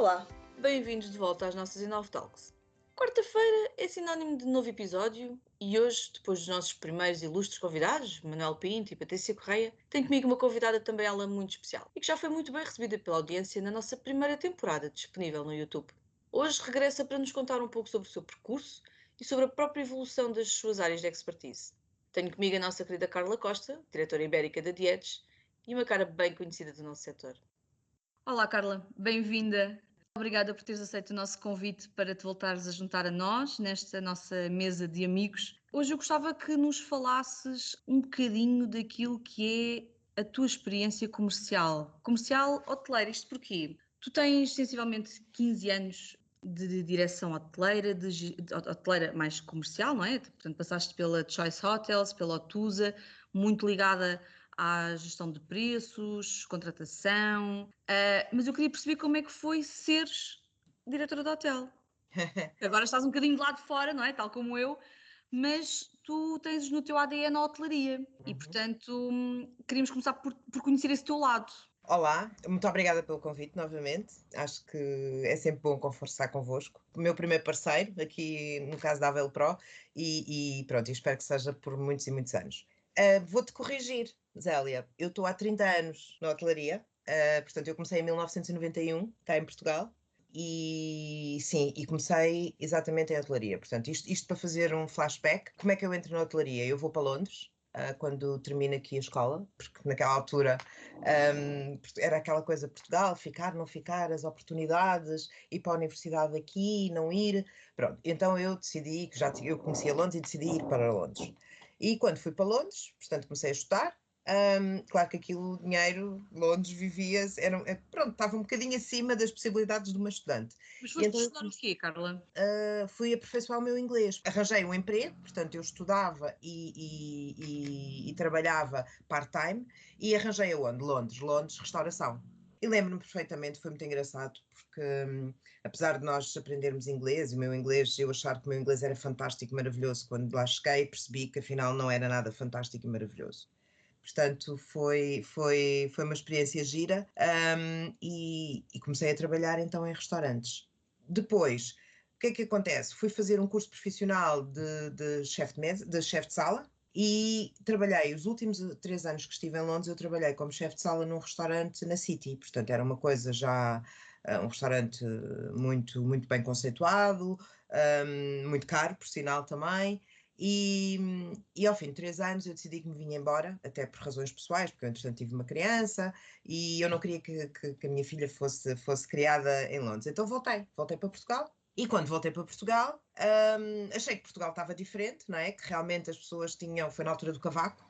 Olá, bem-vindos de volta às nossas Inove Talks. Quarta-feira é sinónimo de novo episódio e hoje, depois dos nossos primeiros ilustres convidados, Manuel Pinto e Patrícia Correia, tenho comigo uma convidada também ela muito especial e que já foi muito bem recebida pela audiência na nossa primeira temporada disponível no YouTube. Hoje regressa para nos contar um pouco sobre o seu percurso e sobre a própria evolução das suas áreas de expertise. Tenho comigo a nossa querida Carla Costa, diretora ibérica da Dietes, e uma cara bem conhecida do nosso setor. Olá, Carla, bem-vinda. Obrigada por teres aceito o nosso convite para te voltares a juntar a nós nesta nossa mesa de amigos. Hoje eu gostava que nos falasses um bocadinho daquilo que é a tua experiência comercial hoteleira. Isto porquê? Tu tens sensivelmente 15 anos de direção hoteleira, de hoteleira mais comercial, não é? Portanto, passaste pela Choice Hotels, pela Otusa, muito ligada à gestão de preços, contratação, mas eu queria perceber como é que foi seres diretora de hotel. Agora estás um bocadinho de lado de fora, não é? Tal como eu, mas tu tens no teu ADN a hotelaria e, portanto, queríamos começar por conhecer esse teu lado. Olá, muito obrigada pelo convite novamente. Acho que é sempre bom conversar convosco. O meu primeiro parceiro, aqui no caso da Avel Pro, e pronto, espero que seja por muitos e muitos anos. Vou-te corrigir, Zélia. Eu estou há 30 anos na hotelaria, portanto, eu comecei em 1991, cá em Portugal, e sim, e comecei exatamente em hotelaria. Portanto, isto para fazer um flashback. Como é que eu entro na hotelaria? Eu vou para Londres. Quando termino aqui a escola, porque naquela altura era aquela coisa Portugal, ficar, não ficar, as oportunidades, ir para a universidade aqui, não ir. Pronto, então eu decidi, que eu conhecia Londres e decidi ir para Londres. E quando fui para Londres, portanto comecei a estudar. Claro que aquilo, dinheiro, Londres vivia, pronto, estava um bocadinho acima das possibilidades de uma estudante. Mas E foste então estudar o quê, Carla? fui aperfeiçoar o meu inglês. Arranjei um emprego, portanto, eu estudava e trabalhava part-time e arranjei aonde? Londres, restauração. E lembro-me perfeitamente, foi muito engraçado, porque apesar de nós aprendermos inglês, eu achar que o meu inglês era fantástico e maravilhoso, quando lá cheguei percebi que afinal não era nada fantástico e maravilhoso. Portanto, foi uma experiência gira, e comecei a trabalhar então em restaurantes. Depois, o que é que acontece? Fui fazer um curso profissional de chefe de mesa, de chefe de sala, e trabalhei, os últimos 3 anos que estive em Londres, eu trabalhei como chefe de sala num restaurante na City, portanto era uma coisa já, um restaurante muito, muito bem conceituado, muito caro, por sinal também, e ao fim de 3 anos eu decidi que me vinha embora, até por razões pessoais, porque eu entretanto tive uma criança e eu não queria que a minha filha fosse criada em Londres. Então voltei para Portugal. E quando voltei para Portugal, achei que Portugal estava diferente, não é? Que realmente as pessoas tinham, foi na altura do Cavaco,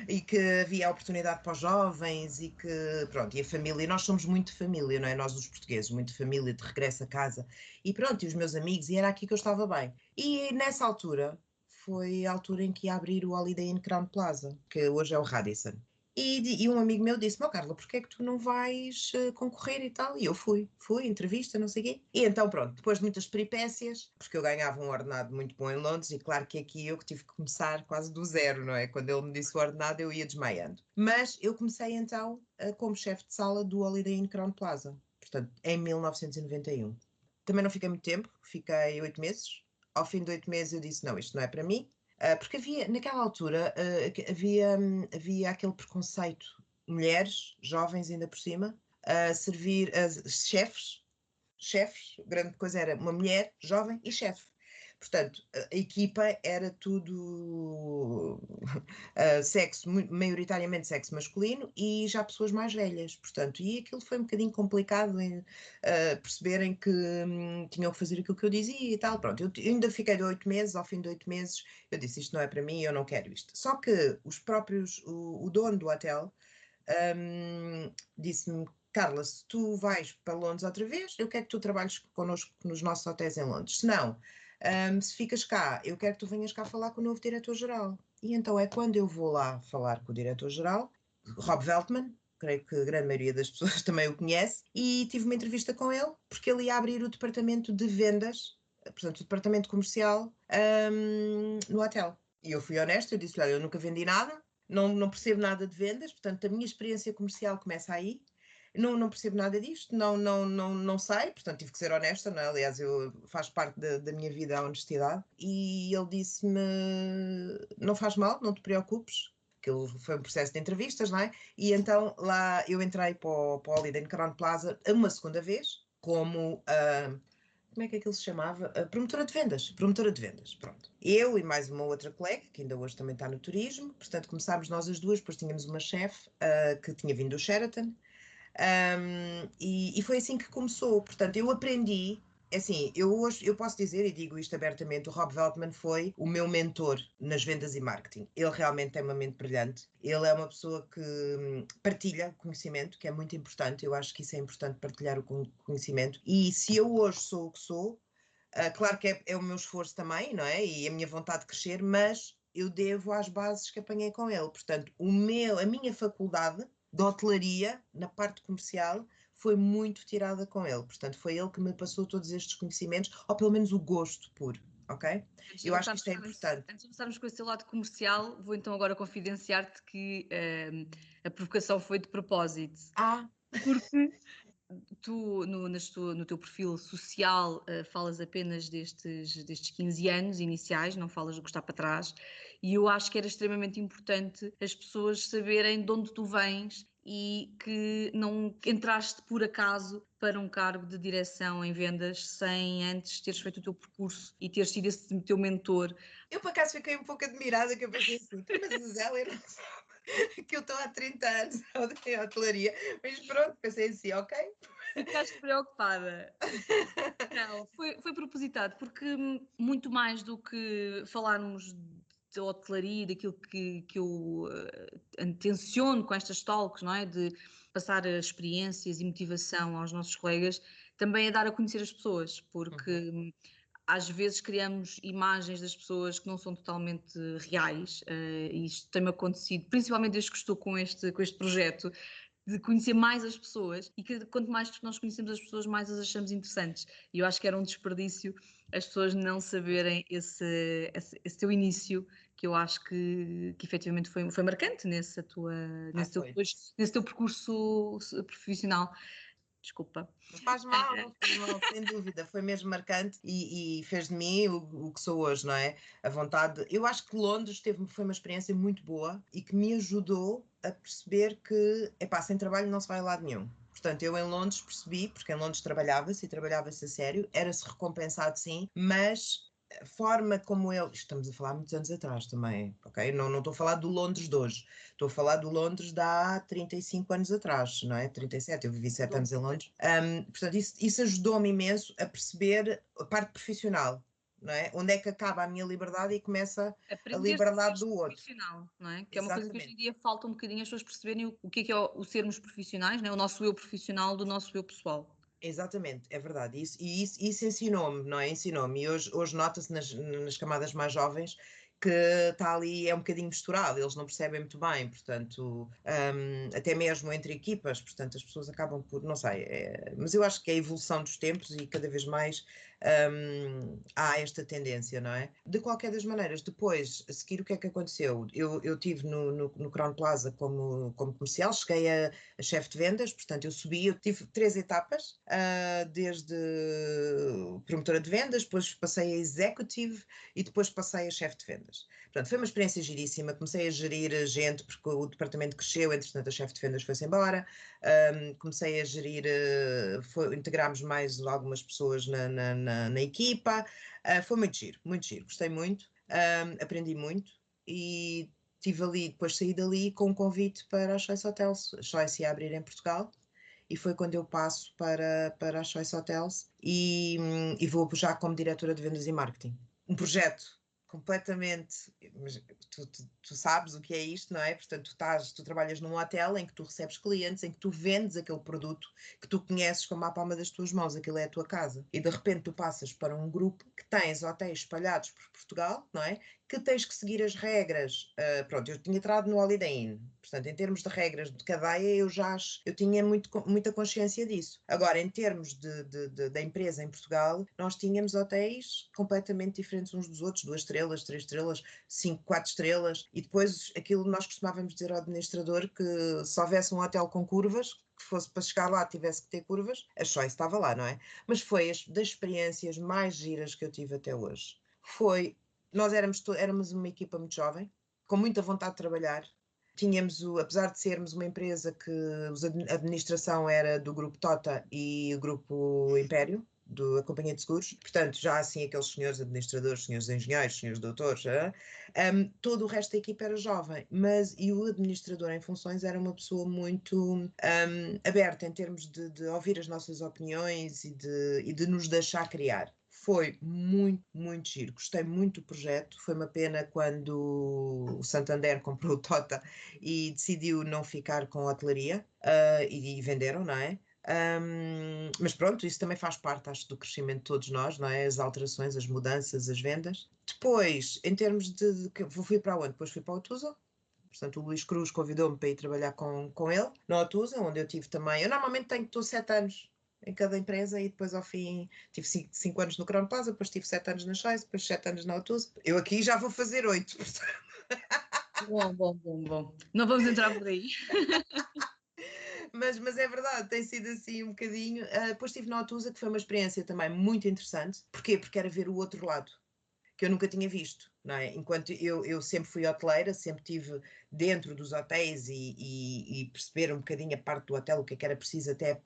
e que havia oportunidade para os jovens e que, pronto, e a família, e nós somos muito família, não é? Nós os portugueses, muito família, de regresso a casa, e pronto, e os meus amigos, e era aqui que eu estava bem. E nessa altura, foi a altura em que ia abrir o Holiday Inn Crowne Plaza, que hoje é o Radisson. E um amigo meu disse-me: "Ó Carla, porquê é que tu não vais concorrer e tal?" E eu fui, entrevista, não sei o quê. E então pronto, depois de muitas peripécias, porque eu ganhava um ordenado muito bom em Londres, e claro que aqui eu que tive que começar quase do zero, não é? Quando ele me disse o ordenado, eu ia desmaiando. Mas eu comecei então como chefe de sala do Holiday Inn Crowne Plaza, portanto, em 1991. Também não fiquei muito tempo, fiquei 8 meses. Ao fim de 8 meses eu disse: não, isto não é para mim. Porque havia, naquela altura, havia aquele preconceito, mulheres, jovens ainda por cima, a servir as chefes, grande coisa era uma mulher, jovem e chefe. Portanto, a equipa era tudo sexo, maioritariamente sexo masculino e já pessoas mais velhas. Portanto, e aquilo foi um bocadinho complicado em perceberem que tinham que fazer aquilo que eu dizia e tal. Pronto, eu ainda fiquei de 8 meses, ao fim de 8 meses, eu disse: isto não é para mim, eu não quero isto. Só que os próprios, o dono do hotel disse-me: Carla, se tu vais para Londres outra vez, eu quero que tu trabalhes connosco nos nossos hotéis em Londres. Se não, se ficas cá, eu quero que tu venhas cá falar com o novo diretor-geral. E então é quando eu vou lá falar com o diretor-geral, Rob Veltman, creio que a grande maioria das pessoas também o conhece, e tive uma entrevista com ele, porque ele ia abrir o departamento de vendas, portanto, o departamento comercial, no hotel. E eu fui honesta, eu disse: olha, eu nunca vendi nada, não percebo nada de vendas, portanto, a minha experiência comercial começa aí. Não percebo nada disto, não sei, portanto tive que ser honesta, não é? Aliás, faz parte da minha vida a honestidade. E ele disse-me: não faz mal, não te preocupes. Aquilo foi um processo de entrevistas, não é? E então lá eu entrei para o Holiday Crown Plaza uma segunda vez, como como é que aquilo se chamava? Promotora de vendas. Promotora de vendas, pronto. Eu e mais uma outra colega, que ainda hoje também está no turismo, portanto começámos nós as duas, depois tínhamos uma chefe que tinha vindo do Sheraton, e foi assim que começou. Portanto, eu aprendi. Assim, eu hoje eu posso dizer, e digo isto abertamente, o Rob Veltman foi o meu mentor nas vendas e marketing. Ele realmente tem uma mente brilhante. Ele é uma pessoa que partilha conhecimento, que é muito importante. Eu acho que isso é importante, partilhar o conhecimento. E se eu hoje sou o que sou, claro que é o meu esforço também, não é? E a minha vontade de crescer, mas eu devo às bases que apanhei com ele. Portanto, a minha faculdade de hotelaria, na parte comercial, foi muito tirada com ele. Portanto, foi ele que me passou todos estes conhecimentos, ou pelo menos o gosto puro, ok? Eu acho que isto é importante. Antes de começarmos com esse lado comercial, vou então agora confidenciar-te que a provocação foi de propósito. Porque tu, no teu perfil social, falas apenas destes 15 anos iniciais, não falas do que está para trás, e eu acho que era extremamente importante as pessoas saberem de onde tu vens e que não entraste por acaso para um cargo de direção em vendas sem antes teres feito o teu percurso e teres sido esse teu mentor. Eu, por acaso, fiquei um pouco admirada, que eu pensei assim, mas a Zélia não sabe que eu estou há 30 anos em hotelaria, mas pronto, pensei assim, ok. Ficaste preocupada. Não, foi propositado, porque muito mais do que falarmos de hotelaria, daquilo que eu tenciono com estas talks, não é? De passar experiências e motivação aos nossos colegas, também é dar a conhecer as pessoas, porque às vezes criamos imagens das pessoas que não são totalmente reais, e isto tem-me acontecido, principalmente desde que estou com este projeto, de conhecer mais as pessoas e que quanto mais nós conhecemos as pessoas, mais as achamos interessantes. E eu acho que era um desperdício as pessoas não saberem esse teu início, que eu acho que efetivamente foi marcante nesse teu percurso profissional. Desculpa. Não faz mal, sem dúvida, foi mesmo marcante e fez de mim o que sou hoje, não é? A vontade. Eu acho que Londres foi uma experiência muito boa e que me ajudou a perceber que, epá, sem trabalho não se vai a lado nenhum. Portanto, eu em Londres percebi, porque em Londres trabalhava-se e trabalhava-se a sério, era-se recompensado sim, mas a forma como estamos a falar muitos anos atrás também, ok? Não estou a falar do Londres de hoje, estou a falar do Londres de há 35 anos atrás, não é? 37, eu vivi 7 anos em Londres. Portanto, isso ajudou-me imenso a perceber a parte profissional, não é? Onde é que acaba a minha liberdade e começa a liberdade do outro. Profissional, não é? Que é uma coisa que hoje em dia falta um bocadinho as pessoas perceberem o que é o sermos profissionais, não é? O nosso eu profissional do nosso eu pessoal. Exatamente, é verdade. Isso ensinou-me, não é? Ensinou-me. E hoje nota-se nas camadas mais jovens que está ali, é um bocadinho misturado, eles não percebem muito bem, portanto, até mesmo entre equipas, portanto, as pessoas acabam por, não sei, mas eu acho que é a evolução dos tempos e cada vez mais há esta tendência, não é? De qualquer das maneiras, depois, a seguir, o que é que aconteceu? Eu tive no Crown Plaza como comercial, cheguei a chefe de vendas, portanto, eu tive 3 etapas, desde promotora de vendas, depois passei a executive e depois passei a chefe de vendas. Portanto, foi uma experiência giríssima, comecei a gerir gente porque o departamento cresceu, entretanto a chefe de vendas foi-se embora, comecei a gerir, integramos mais algumas pessoas na equipa, foi muito giro, gostei muito, aprendi muito e tive ali, depois saí dali com um convite para a Choice Hotels. A Choice ia abrir em Portugal e foi quando eu passo para a Choice Hotels e vou já como diretora de vendas e marketing. Um projeto completamente, tu sabes o que é isto, não é? Portanto, tu trabalhas num hotel em que tu recebes clientes, em que tu vendes aquele produto que tu conheces como a palma das tuas mãos, aquilo é a tua casa. E de repente tu passas para um grupo que tens hotéis espalhados por Portugal, não é? que tens que seguir as regras. Pronto, eu tinha entrado no Holiday Inn, portanto, em termos de regras de cadeia, eu tinha muita consciência disso. Agora, em termos da empresa em Portugal, nós tínhamos hotéis completamente diferentes uns dos outros, 2 estrelas, 3 estrelas, 5, 4 estrelas, e depois aquilo nós costumávamos dizer ao administrador que se houvesse um hotel com curvas, que fosse para chegar lá tivesse que ter curvas, a Choice estava lá, não é? Mas foi das experiências mais giras que eu tive até hoje. Nós éramos uma equipa muito jovem, com muita vontade de trabalhar. Apesar de sermos uma empresa que a administração era do grupo Tota e o grupo Império, da Companhia de Seguros, portanto, já assim aqueles senhores administradores, senhores engenheiros, senhores doutores, todo o resto da equipa era jovem, e o administrador em funções era uma pessoa muito aberta em termos de ouvir as nossas opiniões e de nos deixar criar. Foi muito, muito giro. Gostei muito do projeto. Foi uma pena quando o Santander comprou o Tota e decidiu não ficar com a hotelaria e venderam, não é? Mas pronto, isso também faz parte, acho, do crescimento de todos nós, não é? As alterações, as mudanças, as vendas. Depois, em termos fui para onde? Depois fui para o Tusa. Portanto, o Luís Cruz convidou-me para ir trabalhar com ele no Otusa, onde eu tive também. Eu normalmente estou 7 anos em cada empresa e depois ao fim tive 5 anos no Crown Plaza, depois tive 7 anos na Choice, depois 7 anos na Otusa. Eu aqui já vou fazer 8. Bom. Não vamos entrar por aí. Mas é verdade, tem sido assim um bocadinho. Depois estive na Otusa, que foi uma experiência também muito interessante. Porquê? Porque era ver o outro lado, que eu nunca tinha visto, não é? Enquanto eu sempre fui hoteleira, sempre estive dentro dos hotéis e perceber um bocadinho a parte do hotel, o que era preciso, até a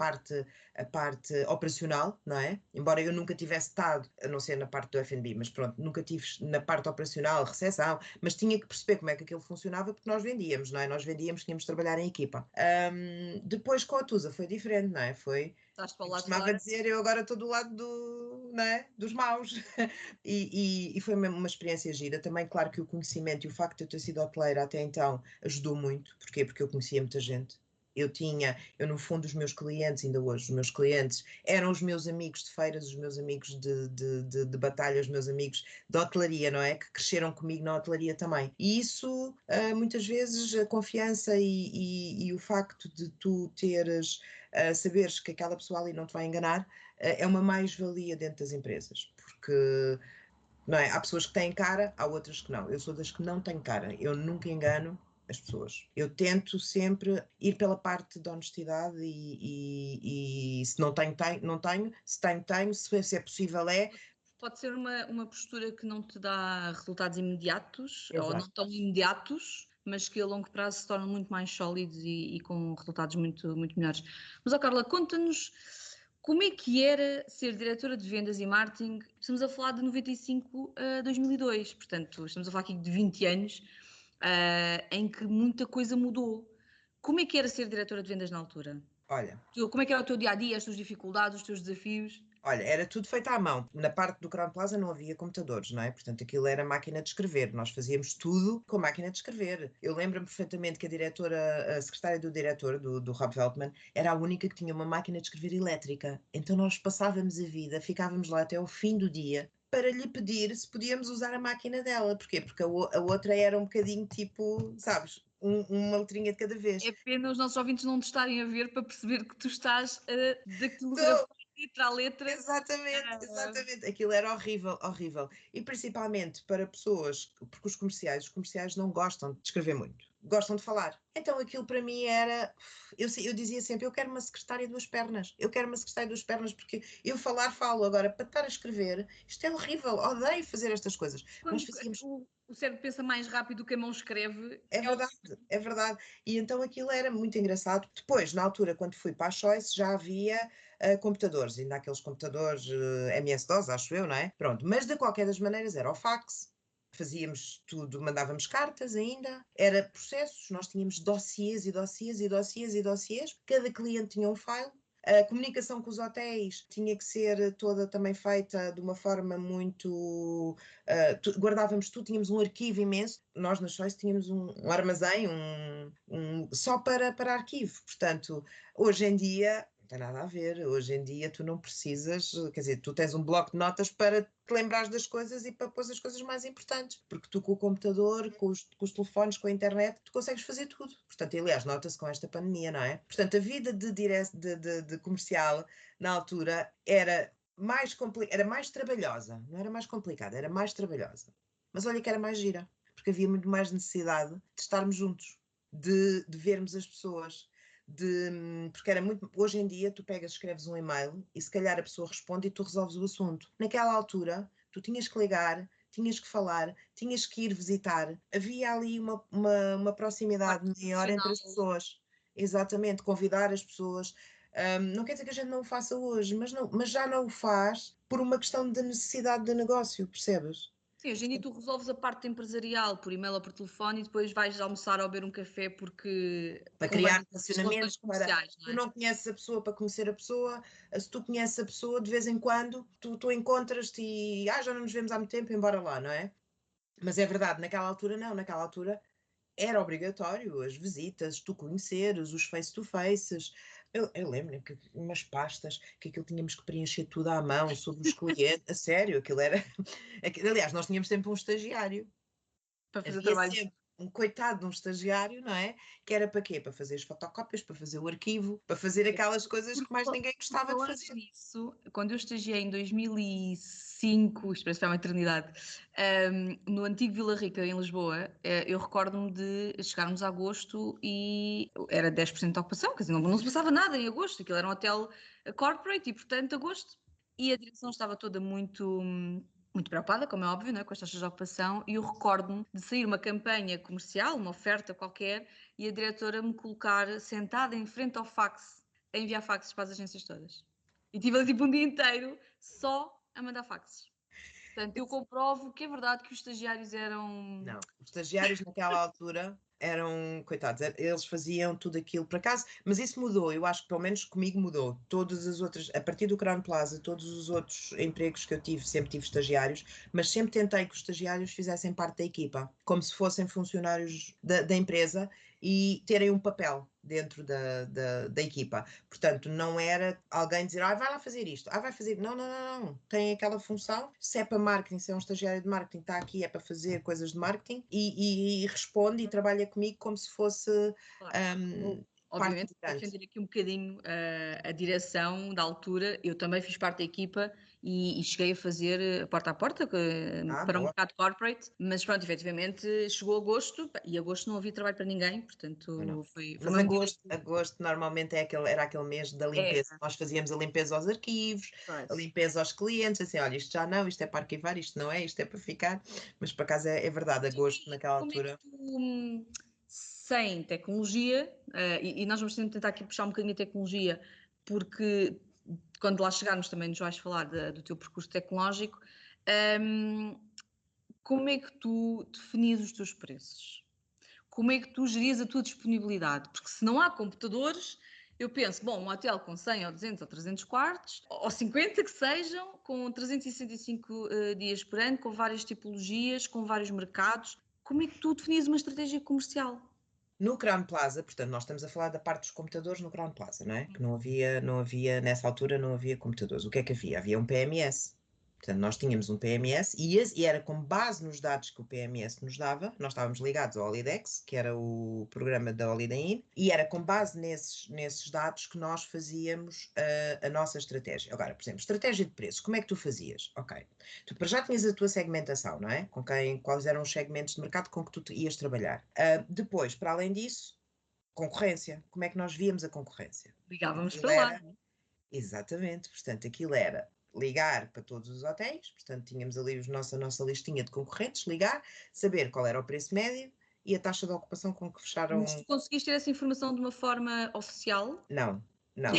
parte operacional, não é? Embora eu nunca tivesse estado, a não ser na parte do F&B, mas pronto, nunca tive na parte operacional, recepção, mas tinha que perceber como é que aquilo funcionava, porque nós vendíamos, não é? Nós vendíamos, tínhamos de trabalhar em equipa. Depois com a Tusa foi diferente, não é? Estás para o Eu lado de costumava fora. dizer, eu agora estou do lado não é? Dos maus. E foi uma experiência gira. Também, claro que o conhecimento e o facto de eu ter sido hoteleira até então ajudou muito. Porquê? Porque eu conhecia muita gente. Eu no fundo, os meus clientes, ainda hoje, os meus clientes eram os meus amigos de feiras, os meus amigos de batalha, os meus amigos de hotelaria, não é? Que cresceram comigo na hotelaria também. E isso, muitas vezes, a confiança e o facto de tu teres, saberes que aquela pessoa ali não te vai enganar, é uma mais-valia dentro das empresas. Porque não é? Há pessoas que têm cara, há outras que não. Eu sou das que não tenho cara. Eu nunca engano as pessoas. Eu tento sempre ir pela parte da honestidade e se não tenho, não tenho. Se tenho. Se é possível, é. Pode ser uma postura que não te dá resultados imediatos, ou não Exato. tão imediatos, mas que a longo prazo se tornam muito mais sólidos e com resultados muito, muito melhores. Mas, Carla, conta-nos como é que era ser diretora de vendas e marketing. Estamos a falar de 95 a 2002, portanto, estamos a falar aqui de 20 anos, em que muita coisa mudou. Como é que era ser diretora de vendas na altura? Olha, Como é que era o teu dia-a-dia, as tuas dificuldades, os teus desafios? era tudo feito à mão. Na parte do Crown Plaza não havia computadores, não é? Portanto, aquilo era máquina de escrever. Nós fazíamos tudo com máquina de escrever. Eu lembro-me perfeitamente que a secretária do diretor, do Rob Veltman, era a única que tinha uma máquina de escrever elétrica. Então nós passávamos a vida, ficávamos lá até o fim do dia para lhe pedir se podíamos usar a máquina dela. Porquê? Porque a outra era um bocadinho tipo, sabes, uma letrinha de cada vez. É pena os nossos ouvintes não te estarem a ver para perceber que tu estás a Tô, dactilografar letra a letra. exatamente. Aquilo era horrível, horrível. E principalmente para pessoas, porque os comerciais não gostam de escrever muito, gostam de falar. Então aquilo para mim era. Eu dizia sempre: eu quero uma secretária de 2 pernas. Eu quero uma secretária de 2 pernas porque eu falar, falo. Agora, para estar a escrever, isto é horrível. Odeio fazer estas coisas. Nós Quando fazíamos. o cérebro pensa mais rápido do que a mão escreve, É verdade, é verdade. E então aquilo era muito engraçado. Depois, na altura, quando fui para a Choice, já havia computadores, ainda aqueles computadores MS-DOS, acho eu, não é? Pronto, mas de qualquer das maneiras era o fax, fazíamos tudo, mandávamos cartas ainda, era processos, nós tínhamos dossiês e dossiês e dossiês e dossiês, cada cliente tinha um file. A comunicação com os hotéis tinha que ser toda também feita de uma forma muito. Guardávamos tudo, tínhamos um arquivo imenso. Nós na Choice tínhamos um armazém só para arquivo. Portanto, hoje em dia Não tem nada a ver. Hoje em dia tu não precisas, quer dizer, tu tens um bloco de notas para te lembrares das coisas e para pôr as coisas mais importantes, porque tu com o computador, com os telefones, com a internet, tu consegues fazer tudo. Portanto, e, aliás, nota-se com esta pandemia, não é? Portanto, a vida de comercial na altura era mais trabalhosa, não era mais complicada, era mais trabalhosa. Mas olha que era mais gira, porque havia muito mais necessidade de estarmos juntos, de vermos as pessoas. Porque era muito. Hoje em dia, tu pegas, escreves um e-mail e se calhar a pessoa responde e tu resolves o assunto. Naquela altura, tu tinhas que ligar, tinhas que falar, tinhas que ir visitar. Havia ali uma proximidade maior entre as pessoas. Exatamente, convidar as pessoas. Não quer dizer que a gente não o faça hoje, mas já não o faz por uma questão de necessidade de negócio, percebes? Sim, hoje em dia tu resolves a parte empresarial por e-mail ou por telefone e depois vais almoçar ou beber um café porque Para convém criar as relações relacionamentos, comerciais, não tu é? não conheces a pessoa para conhecer a pessoa, se tu conheces a pessoa, de vez em quando, tu encontras-te e já não nos vemos há muito tempo, embora lá, não é? Mas é verdade, naquela altura não, naquela altura era obrigatório as visitas, tu conheceres, os face-to-faces. Eu lembro que umas pastas que aquilo tínhamos que preencher tudo à mão sobre os clientes, a sério, aquilo era. Aliás, nós tínhamos sempre um estagiário. Para fazer Havia trabalho. sempre um coitado de um estagiário, não é? Que era para quê? Para fazer as fotocópias, para fazer o arquivo, para fazer aquelas coisas que mais ninguém Por gostava de falar fazer. nisso, quando eu estagiei em 2005, isto parece que é uma eternidade, no antigo Vila Rica, em Lisboa, eu recordo-me de chegarmos a agosto e era 10% de ocupação, quer dizer, não se passava nada em agosto, aquilo era um hotel corporate e, portanto, agosto. E a direção estava toda muito preocupada, como é óbvio, não é, com as taxas de ocupação, e eu recordo-me de sair uma campanha comercial, uma oferta qualquer, e a diretora me colocar sentada em frente ao fax a enviar faxes para as agências todas. E tive tipo um dia inteiro só a mandar faxes. Portanto, eu comprovo que é verdade que os estagiários eram. Não, os estagiários naquela altura eram, coitados, eles faziam tudo aquilo por acaso, mas isso mudou, eu acho que pelo menos comigo mudou. Todas as outras, a partir do Crown Plaza, todos os outros empregos que eu tive, sempre tive estagiários, mas sempre tentei que os estagiários fizessem parte da equipa, como se fossem funcionários da empresa e terem um papel dentro da equipa. Portanto, não era alguém dizer, vai lá fazer isto, vai fazer. Não, não, não, não. Tem aquela função. Se é para marketing, se é um estagiário de marketing, está aqui, é para fazer coisas de marketing e responde e trabalha comigo como se fosse Claro. parte Obviamente, vou integrante. defender aqui um bocadinho a direção da altura. Eu também fiz parte da equipa e cheguei a fazer porta a porta para o Boa. mercado corporate, mas pronto, efetivamente chegou agosto e agosto não havia trabalho para ninguém, Não. portanto foi Mas agosto normalmente era aquele mês da É, limpeza. Nós fazíamos a limpeza aos arquivos, a pois. limpeza aos clientes, assim, olha, isto já não, isto é para arquivar, isto não é, isto é para ficar. Mas por acaso é verdade, agosto naquela Como é que altura. tu, sem tecnologia, e nós vamos tentar aqui puxar um bocadinho a tecnologia, porque quando lá chegarmos também nos vais falar do teu percurso tecnológico, como é que tu definias os teus preços? Como é que tu gerias a tua disponibilidade? Porque se não há computadores, eu penso, bom, um hotel com 100 ou 200 ou 300 quartos, ou 50 que sejam, com 365 dias por ano, com várias tipologias, com vários mercados, como é que tu definias uma estratégia comercial? No Crown Plaza, portanto, nós estamos a falar da parte dos computadores no Crown Plaza, não é? Que não havia, nessa altura não havia computadores. O que é que havia? Havia um PMS. Portanto, nós tínhamos um PMS e era com base nos dados que o PMS nos dava, nós estávamos ligados ao Holidex, que era o programa da Holiday Inn, e era com base nesses dados que nós fazíamos a nossa estratégia. Agora, por exemplo, estratégia de preço, como é que tu fazias? Ok, tu para já tinhas a tua segmentação, não é? Quais eram os segmentos de mercado com que tu ias trabalhar. Depois, para além disso, concorrência. Como é que nós víamos a concorrência? Ligávamos Aquilo para lá. era Exatamente, portanto, aquilo era ligar para todos os hotéis, portanto, tínhamos ali a nossa listinha de concorrentes, ligar, saber qual era o preço médio e a taxa de ocupação com que fecharam. Mas tu conseguiste ter essa informação de uma forma oficial? Não, não,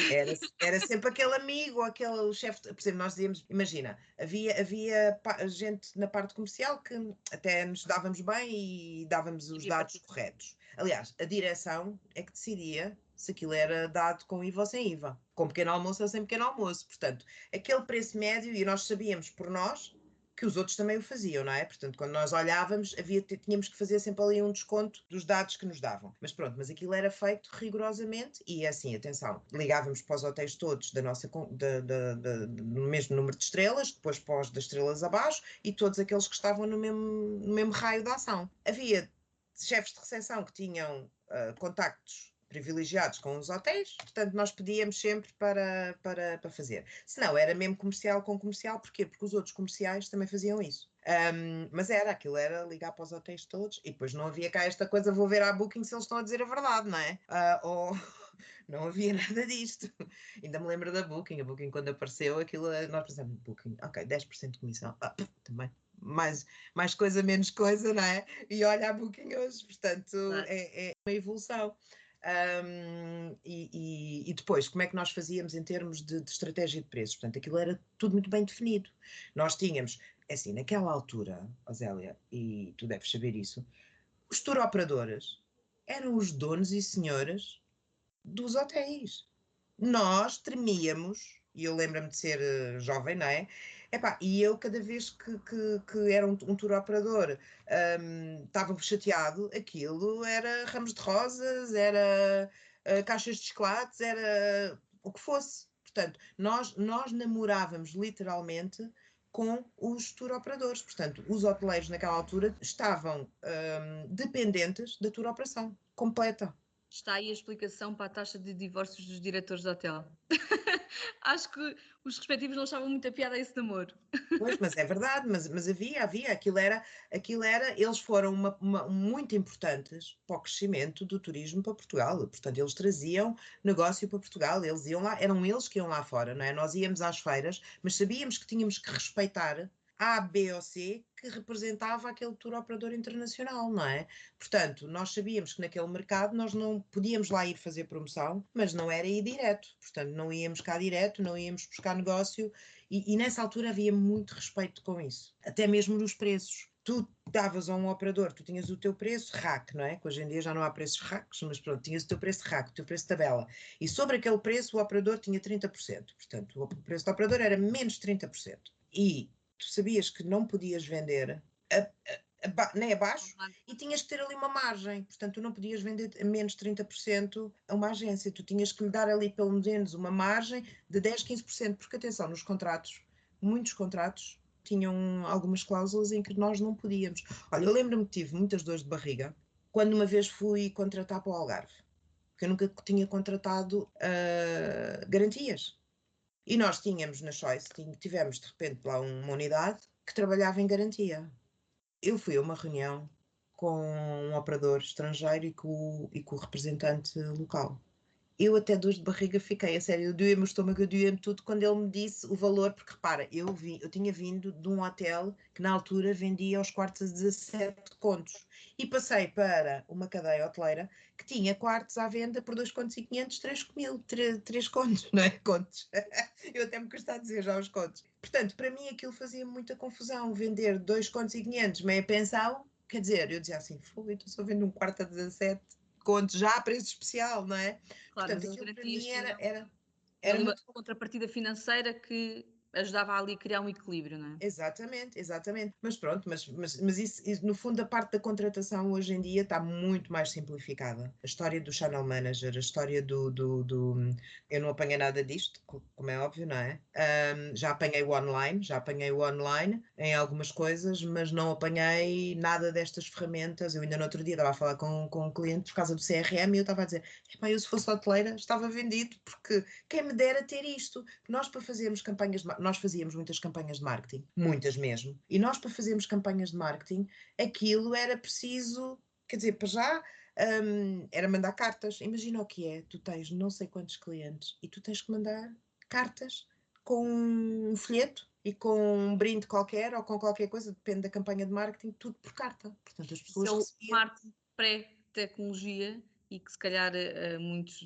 era sempre aquele amigo, aquele chefe, por exemplo, nós dizíamos, imagina, havia gente na parte comercial que até nos dávamos bem e dávamos os Havia dados participação. corretos. Aliás, a direção é que decidia se aquilo era dado com IVA ou sem IVA, com pequeno almoço ou sem pequeno almoço. Portanto, aquele preço médio, e nós sabíamos por nós, que os outros também o faziam, não é? Portanto, quando nós olhávamos, tínhamos que fazer sempre ali um desconto dos dados que nos davam. Mas pronto, mas aquilo era feito rigorosamente e assim, atenção, ligávamos para os hotéis todos no mesmo número de estrelas, depois para os das estrelas abaixo e todos aqueles que estavam no mesmo raio de ação. Havia chefes de recepção que tinham contactos privilegiados com os hotéis, portanto nós pedíamos sempre para fazer. Se não, era mesmo comercial com comercial, porquê? Porque os outros comerciais também faziam isso. Mas aquilo era ligar para os hotéis todos e depois não havia cá esta coisa, vou ver à Booking se eles estão a dizer a verdade, não é? Não havia nada disto. Ainda me lembro da Booking, a Booking quando apareceu, aquilo, nós pensamos, Booking, ok, 10% de comissão, também. Mais coisa, menos coisa, não é? E olha a Booking hoje, portanto, é uma evolução. E depois, como é que nós fazíamos em termos de estratégia de preços? Portanto, aquilo era tudo muito bem definido. Nós tínhamos, assim, naquela altura, Zélia, e tu deves saber isso, os tour operadores eram os donos e senhoras dos hotéis. Nós tremíamos, e eu lembro-me de ser jovem, não é? Epá, e eu, cada vez que era um tour operador, estava chateado, aquilo era ramos de rosas, era caixas de chocolates, era o que fosse. Portanto, nós namorávamos literalmente com os tour operadores. Portanto, os hoteleiros naquela altura estavam dependentes da tour operação completa. Está aí a explicação para a taxa de divórcios dos diretores de hotel. Acho que os respectivos não achavam muita piada a esse namoro. Pois, mas é verdade, mas havia, aquilo era, eles foram muito importantes para o crescimento do turismo para Portugal, portanto eles traziam negócio para Portugal, eles iam lá, eram eles que iam lá fora, não é? Nós íamos às feiras, mas sabíamos que tínhamos que respeitar A, B ou C que representava aquele tour operador internacional, não é? Portanto, nós sabíamos que naquele mercado nós não podíamos lá ir fazer promoção, mas não era ir direto, portanto não íamos cá direto, não íamos buscar negócio e nessa altura havia muito respeito com isso, até mesmo nos preços. Tu davas a um operador, tu tinhas o teu preço RAC, não é? Que hoje em dia já não há preços RACs, mas pronto, tinhas o teu preço RAC, o teu preço tabela. E sobre aquele preço o operador tinha 30%. Portanto, o preço do operador era menos 30%. E tu sabias que não podias vender nem abaixo e tinhas que ter ali uma margem. Portanto, tu não podias vender a menos 30% a uma agência. Tu tinhas que lhe dar ali pelo menos uma margem de 10, 15%. Porque, atenção, nos contratos, muitos contratos tinham algumas cláusulas em que nós não podíamos. Olha, eu lembro-me que tive muitas dores de barriga quando uma vez fui contratar para o Algarve, porque eu nunca tinha contratado garantias. E nós tínhamos na Choice, tivemos de repente lá uma unidade que trabalhava em garantia. Eu fui a uma reunião com um operador estrangeiro e com o representante local. Eu até dores de barriga fiquei, a sério, eu doía-me o estômago, eu doía-me tudo quando ele me disse o valor, porque repara, eu tinha vindo de um hotel que na altura vendia os quartos a 17 contos e passei para uma cadeia hoteleira que tinha quartos à venda por 2.500, 3 contos, não é? Contos. Eu até me custa a dizer já os contos. Portanto, para mim aquilo fazia muita confusão, vender 2.500, meia pensão, quer dizer, eu dizia assim, fogo, então só vendo um quarto a 17 contos, já a preço especial, não é? Claro, Portanto, mas as aquilo para garantias mim tinham era uma muito. contrapartida financeira que ajudava ali a criar um equilíbrio, não é? Exatamente. Mas pronto, mas isso, no fundo, a parte da contratação hoje em dia está muito mais simplificada. A história do channel manager, a história eu não apanhei nada disto, como é óbvio, não é? Já apanhei o online em algumas coisas, mas não apanhei nada destas ferramentas. Eu ainda no outro dia estava a falar com um cliente por causa do CRM e eu estava a dizer, eu se fosse hoteleira estava vendido, porque quem me dera ter isto. Nós para fazermos nós fazíamos muitas campanhas de marketing, muitas mesmo, e nós para fazermos campanhas de marketing, aquilo era preciso, quer dizer, para já era mandar cartas. Imagina o que é, tu tens não sei quantos clientes e tu tens que mandar cartas com um folheto e com um brinde qualquer ou com qualquer coisa, depende da campanha de marketing, tudo por carta. Portanto, as pessoas Isso é o recebiam. marketing pré-tecnologia e que se calhar muitos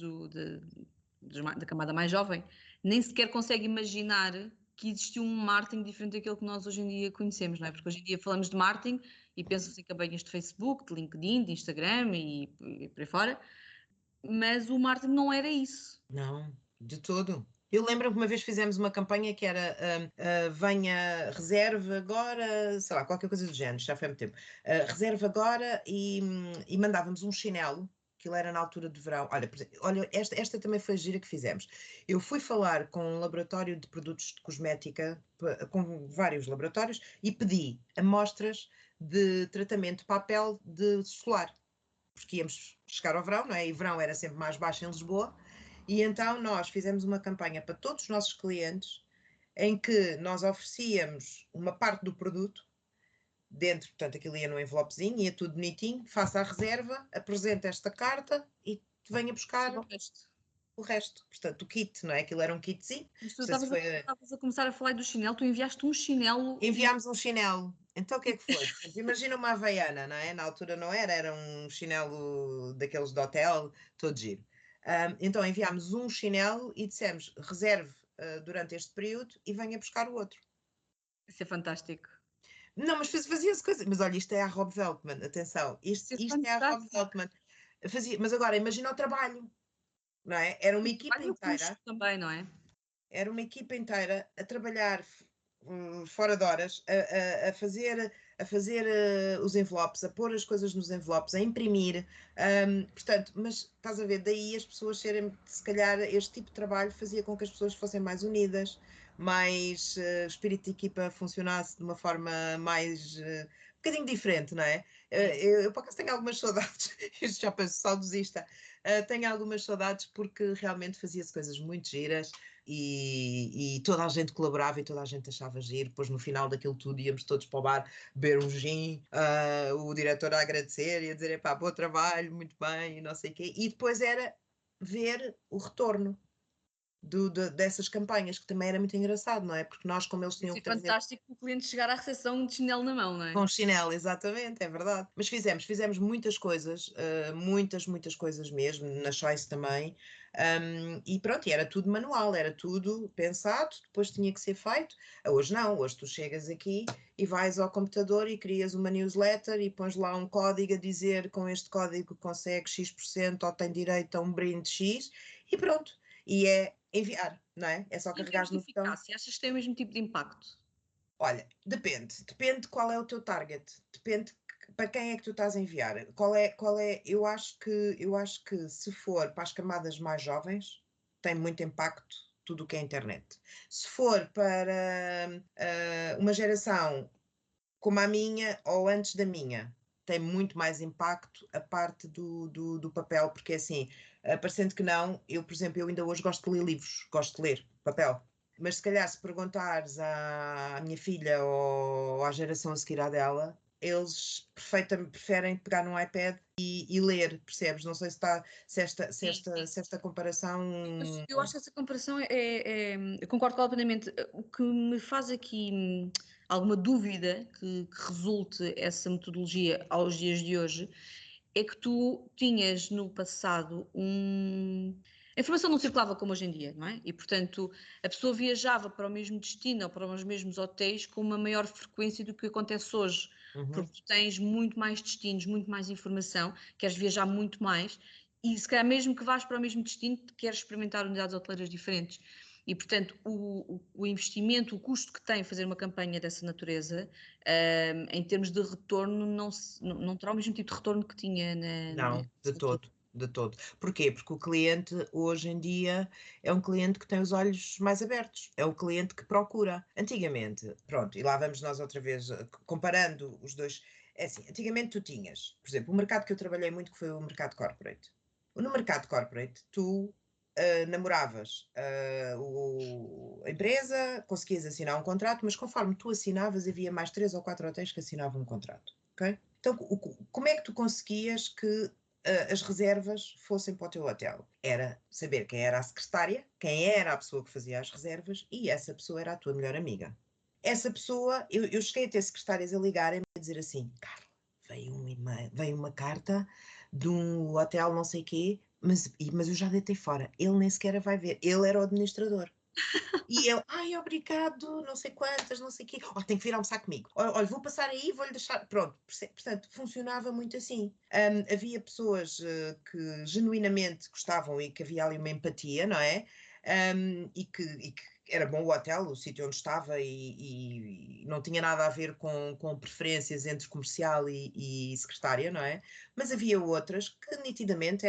da camada mais jovem nem sequer consegue imaginar que existiu um marketing diferente daquele que nós hoje em dia conhecemos, não é? Porque hoje em dia falamos de marketing e pensam-se em campanhas de Facebook, de LinkedIn, de Instagram e por aí fora, mas o marketing não era isso. Não, de todo. Eu lembro que uma vez fizemos uma campanha que era venha, reserve agora, sei lá, qualquer coisa do género, já foi há muito tempo. Reserve agora e mandávamos um chinelo, aquilo era na altura de verão. Olha, olha esta também foi a gira que fizemos. Eu fui falar com um laboratório de produtos de cosmética, com vários laboratórios, e pedi amostras de tratamento para a pele de solar, porque íamos chegar ao verão, não é? E verão era sempre mais baixo em Lisboa. E então nós fizemos uma campanha para todos os nossos clientes em que nós oferecíamos uma parte do produto dentro, portanto aquilo ia no envelopezinho, ia tudo bonitinho, faça a reserva, apresenta esta carta e venha buscar o resto. Portanto, o kit, não é? Aquilo era um kitzinho. Mas tu estavas a começar a falar do chinelo, tu enviaste um chinelo. Enviámos um chinelo. Então o que é que foi? Imagina uma havaiana, não é? Na altura não era, era um chinelo daqueles de hotel, todo giro. Então enviámos um chinelo e dissemos, reserve durante este período e venha buscar o outro. Isso é fantástico. Não, mas fazia-se coisa. Mas olha, isto é a Rob Veltman, atenção. Isto é a Rob Veltman. Mas agora, imagina o trabalho, não é? Era uma equipa inteira. Também, não é? Era uma equipa inteira a trabalhar fora de horas, a fazer os envelopes, a pôr as coisas nos envelopes, a imprimir. Portanto, mas estás a ver, daí as pessoas serem, se calhar, este tipo de trabalho fazia com que as pessoas fossem mais unidas, mais o espírito de equipa funcionasse de uma forma mais um bocadinho diferente, não é? Eu por acaso tenho algumas saudades, isto já penso saudosista, tenho algumas saudades porque realmente fazia-se coisas muito giras. E toda a gente colaborava e toda a gente achava giro. Depois no final daquilo tudo íamos todos para o bar beber um gin, o diretor a agradecer e a dizer, epá, bom trabalho, muito bem, e não sei o quê. E depois era ver o retorno dessas campanhas, que também era muito engraçado, não é? Porque nós, como eles tinham que trazer... fantástico o cliente chegar à recepção de chinelo na mão, não é? Com chinelo, exatamente, é verdade. Mas fizemos muitas coisas, muitas coisas mesmo, na Choice também. E pronto, e era tudo manual, era tudo pensado, depois tinha que ser feito. Hoje não, hoje tu chegas aqui e vais ao computador e crias uma newsletter e pões lá um código a dizer com este código consegue X% ou tem direito a um brinde X e pronto. E é enviar, não é? É só carregar no botão. Se achas que tem o mesmo tipo de impacto? Olha, depende qual é o teu target, depende para quem é que tu estás a enviar. Eu acho que se for para as camadas mais jovens, tem muito impacto tudo o que é internet. Se for para uma geração como a minha ou antes da minha, tem muito mais impacto a parte do papel, porque assim, parecendo que não, eu, por exemplo, eu ainda hoje gosto de ler livros, gosto de ler papel. Mas se calhar se perguntares à minha filha ou à geração a seguir à dela, eles preferem pegar num iPad e ler, percebes? Não sei se esta comparação... Eu acho que essa comparação eu concordo completamente. O que me faz aqui alguma dúvida que resulte essa metodologia aos dias de hoje é que tu tinhas no passado a informação não circulava como hoje em dia, não é? E, portanto, a pessoa viajava para o mesmo destino ou para os mesmos hotéis com uma maior frequência do que acontece hoje, porque tu tens muito mais destinos, muito mais informação, queres viajar muito mais e, se calhar, mesmo que vás para o mesmo destino, queres experimentar unidades hoteleiras diferentes. E, portanto, o investimento, o custo que tem fazer uma campanha dessa natureza, em termos de retorno, não terá o mesmo tipo de retorno que tinha Não, de todo. De todo. Porquê? Porque o cliente hoje em dia é um cliente que tem os olhos mais abertos, é o cliente que procura. Antigamente, pronto, e lá vamos nós outra vez, comparando os dois, é assim, antigamente tu tinhas, por exemplo, o mercado que eu trabalhei muito que foi o mercado corporate. No mercado corporate, tu namoravas a empresa, conseguias assinar um contrato, mas conforme tu assinavas, havia mais 3 ou 4 hotéis que assinavam um contrato, ok? Então, como é que tu conseguias que as reservas fossem para o teu hotel? Era saber quem era a secretária, quem era a pessoa que fazia as reservas e essa pessoa era a tua melhor amiga. Essa pessoa, eu cheguei a ter secretárias a ligarem-me a dizer assim, Carla, veio uma carta de um hotel não sei quê, mas eu já deitei fora, ele nem sequer vai ver, ele era o administrador. E eu, ai, obrigado, não sei quantas, não sei o quê. Oh, tem que vir almoçar comigo. Olha, vou passar aí, vou-lhe deixar. Pronto, portanto, funcionava muito assim. Havia pessoas que genuinamente gostavam e que havia ali uma empatia, não é? e que era bom o hotel, o sítio onde estava, e não tinha nada a ver com preferências entre comercial e secretária, não é? Mas havia outras que nitidamente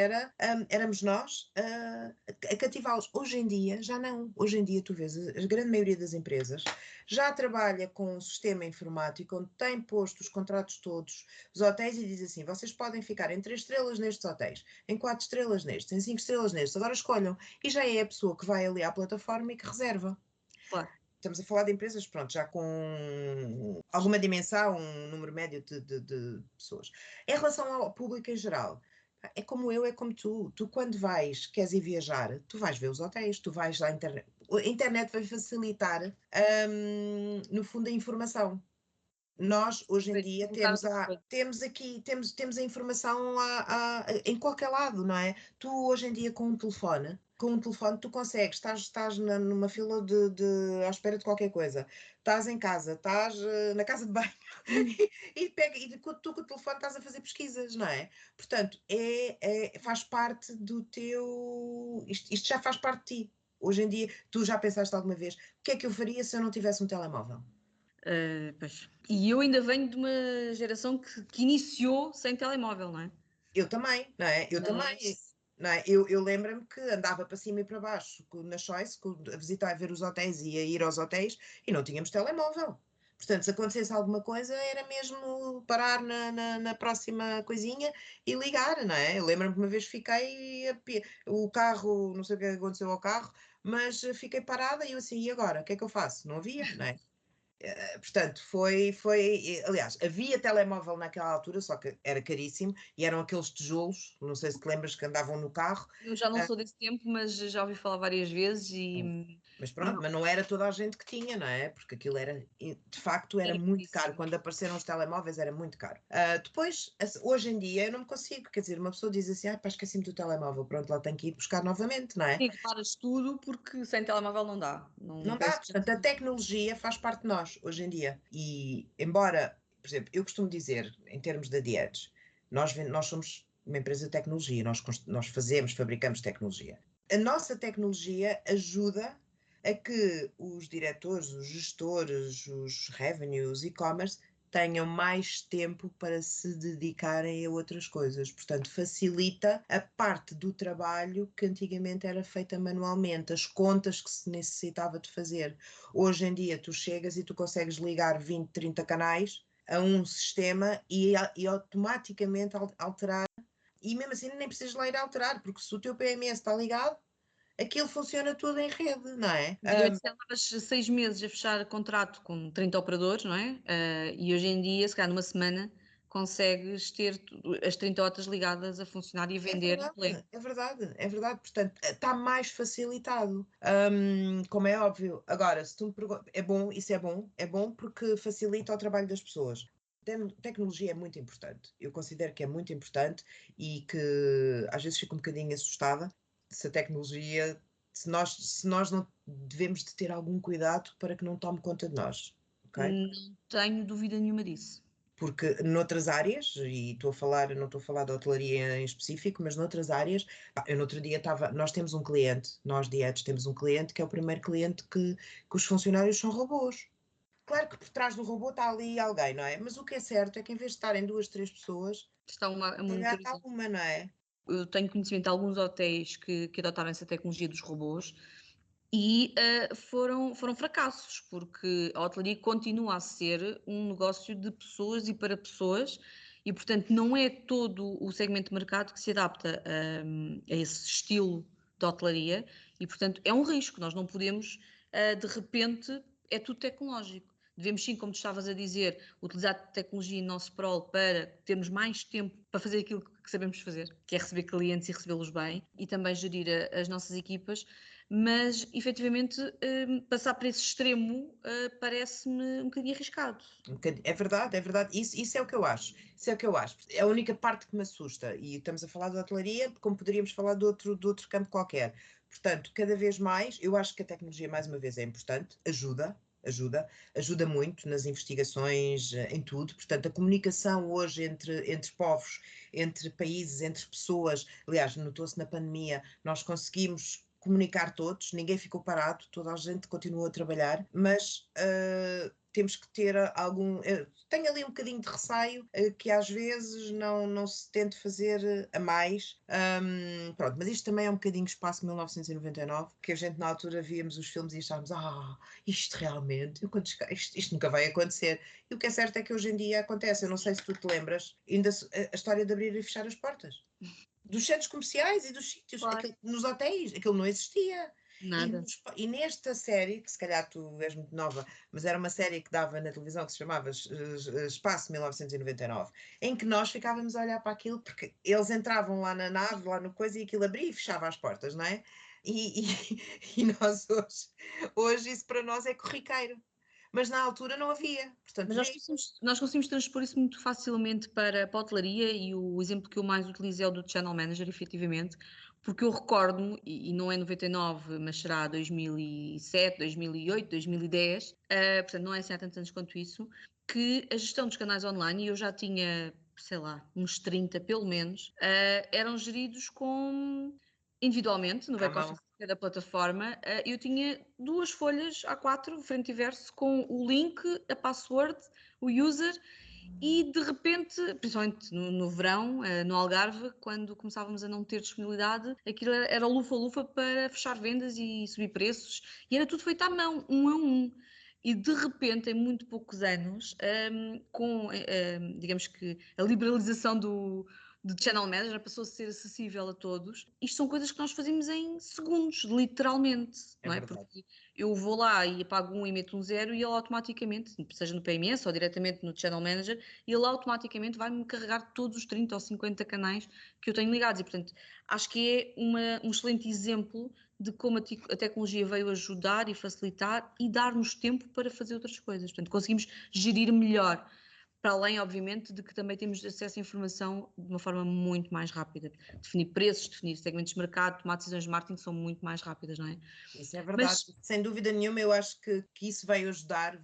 éramos nós a cativá-los. Hoje em dia, já não. Hoje em dia, tu vês, a grande maioria das empresas já trabalha com um sistema informático onde tem posto os contratos todos, os hotéis, e diz assim: vocês podem ficar em 3 estrelas nestes hotéis, em 4 estrelas nestes, em 5 estrelas nestes, agora escolham. E já é a pessoa que vai ali à plataforma e que reserva. Claro. Estamos a falar de empresas, pronto, já com alguma dimensão, um número médio de pessoas. Em relação ao público em geral, é como eu, é como tu. Tu, quando queres ir viajar, tu vais ver os hotéis, tu vais à internet. A internet vai facilitar, no fundo, a informação. Nós, hoje em dia, temos a informação em qualquer lado, não é? Tu, hoje em dia, com um telefone tu consegues, estás numa fila à espera de qualquer coisa, estás em casa, estás na casa de banho e tu com o telefone estás a fazer pesquisas, não é? Portanto, faz parte do teu. Isto já faz parte de ti. Hoje em dia, tu já pensaste alguma vez o que é que eu faria se eu não tivesse um telemóvel? Pois. E eu ainda venho de uma geração que iniciou sem telemóvel, não é? Eu também, não é? Eu também. Mas, Não é? Eu lembro-me que andava para cima e para baixo na Choice, a visitar, a ver os hotéis e a ir aos hotéis, e não tínhamos telemóvel. Portanto, se acontecesse alguma coisa, era mesmo parar na próxima coisinha e ligar, não é? Eu lembro-me que uma vez fiquei, o carro, não sei o que aconteceu ao carro, mas fiquei parada e eu assim, e agora? O que é que eu faço? Não havia, não é? Portanto, aliás, havia telemóvel naquela altura, só que era caríssimo, e eram aqueles tijolos, não sei se te lembras, que andavam no carro. eu já não ah, sou desse tempo, mas já ouvi falar várias vezes mas e pronto, mas não era toda a gente que tinha, não é? Porque aquilo de facto, era era muito caro. caríssimo. Quando apareceram os telemóveis, era muito caro. Depois, hoje em dia, eu não me consigo, quer dizer, uma pessoa diz assim: pá, esqueci-me do telemóvel, pronto, lá tenho que ir buscar novamente, não é? Sim, reparas tudo porque sem telemóvel não dá. Não Não dá, parece portanto, a tecnologia faz parte de nós hoje em dia. E embora, por exemplo, eu costumo dizer, em termos da Diez, nós somos uma empresa de tecnologia, nós fabricamos tecnologia. A nossa tecnologia ajuda a que os diretores, os gestores, os revenues, e-commerce tenham mais tempo para se dedicarem a outras coisas. Portanto, facilita a parte do trabalho que antigamente era feita manualmente, as contas que se necessitava de fazer. Hoje em dia, tu chegas e tu consegues ligar 20, 30 canais a um sistema e automaticamente alterar. E mesmo assim, nem precisas lá ir alterar, porque se o teu PMS está ligado, aquilo funciona tudo em rede, não é? Antigamente se levavas 6 meses a fechar contrato com 30 operadores, não é? E hoje em dia, se calhar numa semana, consegues ter as 30 hotas ligadas a funcionar e a É vender em pleno. verdade, é verdade, é verdade. Portanto, está mais facilitado, como é óbvio. Agora, se tu me perguntas, é bom, isso é bom porque facilita o trabalho das pessoas. Tecnologia é muito importante. Eu considero que é muito importante e que às vezes fico um bocadinho assustada se a tecnologia, se nós não devemos de ter algum cuidado para que não tome conta de nós, ok? Não tenho dúvida nenhuma disso. Porque noutras áreas, e não estou a falar da hotelaria em específico, mas noutras áreas, eu no outro dia nós temos um cliente, nós Dietos temos um cliente que é o primeiro cliente que os funcionários são robôs. Claro que por trás do robô está ali alguém, não é? Mas o que é certo é que em vez de estarem duas, três pessoas, Está se uma calhar está monitorização. uma, não é? Eu tenho conhecimento de alguns hotéis que adotaram essa tecnologia dos robôs e foram fracassos, porque a hotelaria continua a ser um negócio de pessoas e para pessoas, e portanto não é todo o segmento de mercado que se adapta a esse estilo de hotelaria, e portanto é um risco, nós não podemos, de repente, é tudo tecnológico. Devemos sim, como tu estavas a dizer, utilizar tecnologia em nosso prol para termos mais tempo para fazer aquilo que sabemos fazer, que é receber clientes e recebê-los bem, e também gerir as nossas equipas, mas efetivamente passar para esse extremo parece-me um bocadinho arriscado. É verdade, é verdade. Isso é o que eu acho. Isso é o que eu acho. É a única parte que me assusta. E estamos a falar de hotelaria, como poderíamos falar de outro campo qualquer. Portanto, cada vez mais, eu acho que a tecnologia, mais uma vez, é importante, ajuda muito nas investigações, em tudo. Portanto, a comunicação hoje entre povos, entre países, entre pessoas, aliás, notou-se na pandemia, nós conseguimos comunicar todos, ninguém ficou parado, toda a gente continuou a trabalhar, mas temos que ter algum. Tenho ali um bocadinho de receio que às vezes não se tente fazer a mais. Pronto, mas isto também é um bocadinho espaço 1999, que a gente na altura víamos os filmes e achávamos, isto realmente, isto nunca vai acontecer. E o que é certo é que hoje em dia acontece. Eu não sei se tu te lembras, ainda a história de abrir e fechar as portas. Dos centros comerciais e dos sítios, Claro. nos hotéis, aquilo não existia. Nada. E nesta série, que se calhar tu és muito nova, mas era uma série que dava na televisão que se chamava Espaço 1999, em que nós ficávamos a olhar para aquilo, porque eles entravam lá na nave, lá no coisa, e aquilo abria e fechava as portas, não é? E nós hoje isso para nós é corriqueiro. Mas na altura não havia. Portanto, Mas nós conseguimos transpor isso muito facilmente para a hotelaria, e o exemplo que eu mais utilizo é o do Channel Manager, efetivamente, porque eu recordo-me, e não é 99, mas será 2007, 2008, 2010, portanto não é assim há tantos anos quanto isso, que a gestão dos canais online, e eu já tinha, sei lá, uns 30 pelo menos, eram geridos individualmente, no back-office da plataforma. Eu tinha 2 folhas A4, frente e verso, com o link, a password, o user, e de repente, principalmente no verão, no Algarve, quando começávamos a não ter disponibilidade, aquilo era lufa-lufa para fechar vendas e subir preços, e era tudo feito à mão, um a um. E de repente, em muito poucos anos, digamos que a liberalização do Channel Manager passou a ser acessível a todos. Isto são coisas que nós fazemos em segundos, literalmente, não é? Porque eu vou lá e apago e meto um 0 e ele automaticamente, seja no PMS ou diretamente no Channel Manager, ele automaticamente vai-me carregar todos os 30 ou 50 canais que eu tenho ligados. E, portanto, acho que é um excelente exemplo de como a tecnologia veio ajudar e facilitar e dar-nos tempo para fazer outras coisas. Portanto, conseguimos gerir melhor. Para além, obviamente, de que também temos acesso à informação de uma forma muito mais rápida. Definir preços, definir segmentos de mercado, tomar decisões de marketing são muito mais rápidas, não é? Isso é verdade. Mas, sem dúvida nenhuma, eu acho que isso veio ajudar.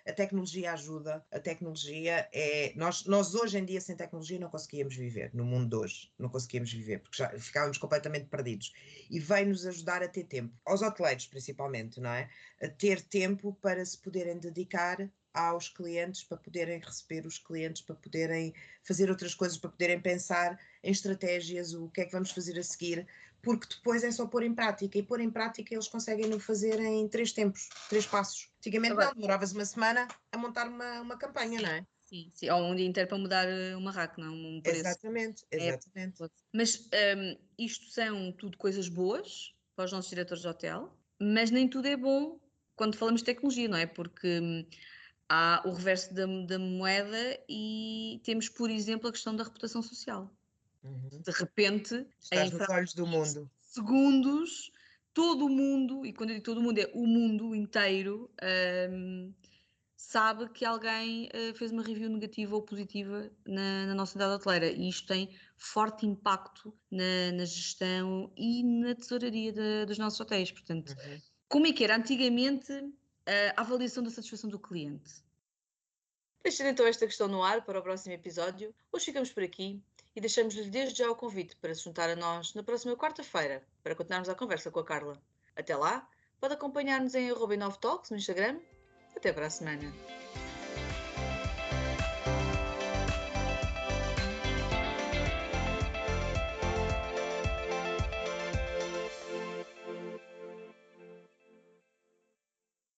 A tecnologia ajuda. A tecnologia é. Nós hoje em dia, sem tecnologia, não conseguíamos viver. No mundo de hoje, não conseguíamos viver, porque já ficávamos completamente perdidos. E veio-nos ajudar a ter tempo. Aos hoteleiros, principalmente, não é? A ter tempo para se poderem dedicar aos clientes, para poderem receber os clientes, para poderem fazer outras coisas, para poderem pensar em estratégias, o que é que vamos fazer a seguir, porque depois é só pôr em prática, e pôr em prática eles conseguem fazer em 3 tempos, 3 passos. Antigamente não, demoravas uma semana a montar uma campanha, não é? Sim, ou um dia inteiro para mudar uma rack, não um preço. Exatamente. Mas isto são tudo coisas boas para os nossos diretores de hotel, mas nem tudo é bom quando falamos de tecnologia, não é? Porque há o reverso da moeda e temos, por exemplo, a questão da reputação social. De repente, estás nos olhos do mundo. Segundos, todo o mundo, e quando eu digo todo o mundo, é o mundo inteiro, sabe que alguém fez uma review negativa ou positiva na nossa unidade hoteleira, e isto tem forte impacto na gestão e na tesouraria dos nossos hotéis. Portanto, como é que era antigamente a avaliação da satisfação do cliente? Deixando então esta questão no ar para o próximo episódio, hoje ficamos por aqui e deixamos-lhe desde já o convite para se juntar a nós na próxima quarta-feira para continuarmos a conversa com a Carla. Até lá, pode acompanhar-nos em @inovetalks no Instagram. Até para a semana.